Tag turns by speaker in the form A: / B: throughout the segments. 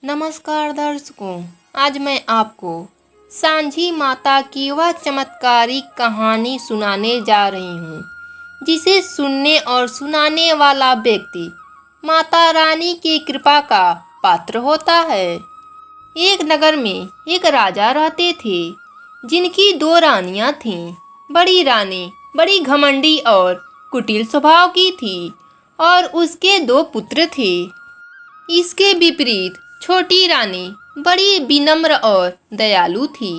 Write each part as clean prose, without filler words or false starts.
A: नमस्कार दर्शकों, आज मैं आपको सांझी माता की वह चमत्कारिक कहानी सुनाने जा रही हूँ, जिसे सुनने और सुनाने वाला व्यक्ति माता रानी की कृपा का पात्र होता है। एक नगर में एक राजा रहते थे, जिनकी दो रानियाँ थीं। बड़ी रानी बड़ी घमंडी और कुटिल स्वभाव की थी और उसके दो पुत्र थे। इसके विपरीत छोटी रानी बड़ी विनम्र और दयालु थी।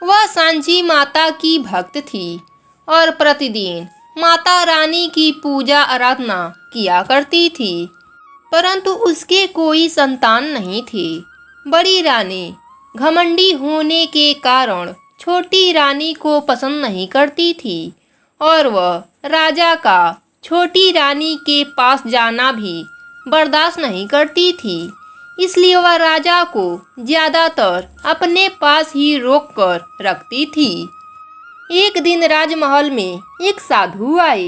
A: वह सांझी माता की भक्त थी और प्रतिदिन माता रानी की पूजा आराधना किया करती थी, परंतु उसके कोई संतान नहीं थी। बड़ी रानी घमंडी होने के कारण छोटी रानी को पसंद नहीं करती थी और वह राजा का छोटी रानी के पास जाना भी बर्दाश्त नहीं करती थी। इसलिए वह राजा को ज्यादातर अपने पास ही रोक कर रखती थी। एक दिन राजमहल में एक साधु आए।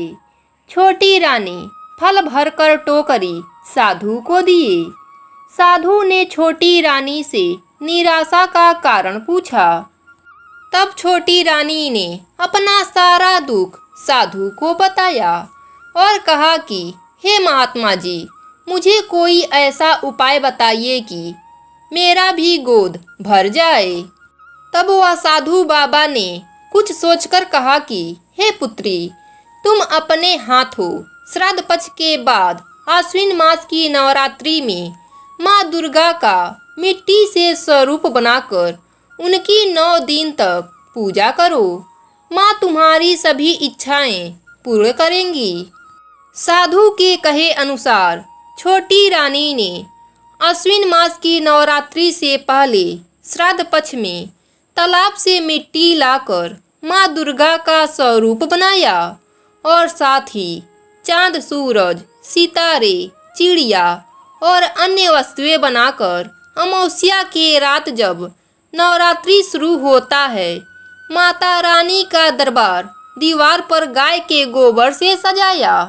A: छोटी रानी फल भरकर टोकरी साधु को दिए। साधु ने छोटी रानी से निराशा का कारण पूछा। तब छोटी रानी ने अपना सारा दुख साधु को बताया और कहा कि हे महात्मा जी, मुझे कोई ऐसा उपाय बताइए कि मेरा भी गोद भर जाए। तब वह साधु बाबा ने कुछ सोचकर कहा कि हे पुत्री, तुम अपने हाथों श्राद्ध पक्ष के बाद आश्विन मास की नवरात्रि में माँ दुर्गा का मिट्टी से स्वरूप बनाकर उनकी 9 दिन तक पूजा करो। माँ तुम्हारी सभी इच्छाएं पूर्ण करेंगी। साधु के कहे अनुसार छोटी रानी ने आश्विन मास की नवरात्रि से पहले श्राद्ध पक्ष में तालाब से मिट्टी लाकर माँ दुर्गा का स्वरूप बनाया और साथ ही चांद, सूरज, सितारे, चिड़िया और अन्य वस्तुएं बनाकर अमावस्या के रात जब नवरात्रि शुरू होता है, माता रानी का दरबार दीवार पर गाय के गोबर से सजाया।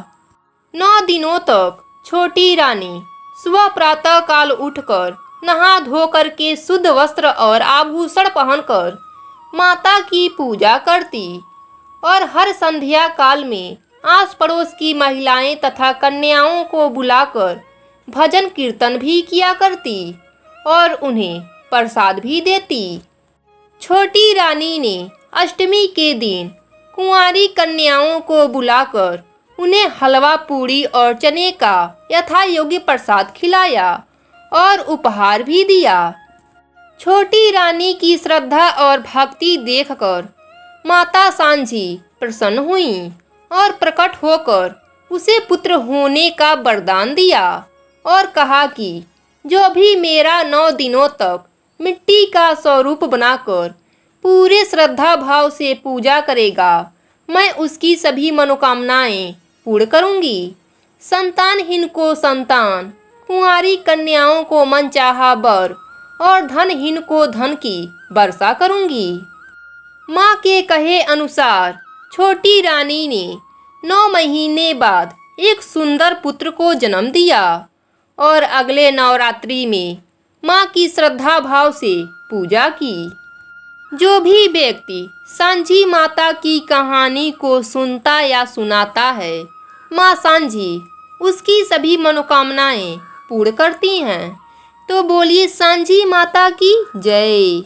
A: 9 दिनों तक छोटी रानी सुबह प्रातः काल उठकर नहा धोकर के शुद्ध वस्त्र और आभूषण पहनकर माता की पूजा करती और हर संध्या काल में आस पड़ोस की महिलाएं तथा कन्याओं को बुलाकर भजन कीर्तन भी किया करती और उन्हें प्रसाद भी देती। छोटी रानी ने अष्टमी के दिन कुंवारी कन्याओं को बुलाकर उन्हें हलवा, पूड़ी और चने का यथा योग्य प्रसाद खिलाया और उपहार भी दिया। छोटी रानी की श्रद्धा और भक्ति देखकर माता सांझी प्रसन्न हुई और प्रकट होकर उसे पुत्र होने का वरदान दिया और कहा कि जो भी मेरा 9 दिनों तक मिट्टी का स्वरूप बनाकर पूरे श्रद्धा भाव से पूजा करेगा, मैं उसकी सभी मनोकामनाएं पूर्ण करूंगी। संतानहीन को संतान, कुंवारी कन्याओं को मनचाहा वर और धनहीन को धन की वर्षा करूंगी। माँ के कहे अनुसार छोटी रानी ने 9 महीने बाद एक सुंदर पुत्र को जन्म दिया और अगले नवरात्रि में माँ की श्रद्धा भाव से पूजा की। जो भी व्यक्ति सांझी माता की कहानी को सुनता या सुनाता है, माँ सांझी उसकी सभी मनोकामनाएं पूर्ण करती हैं। तो बोलिए सांझी माता की जय।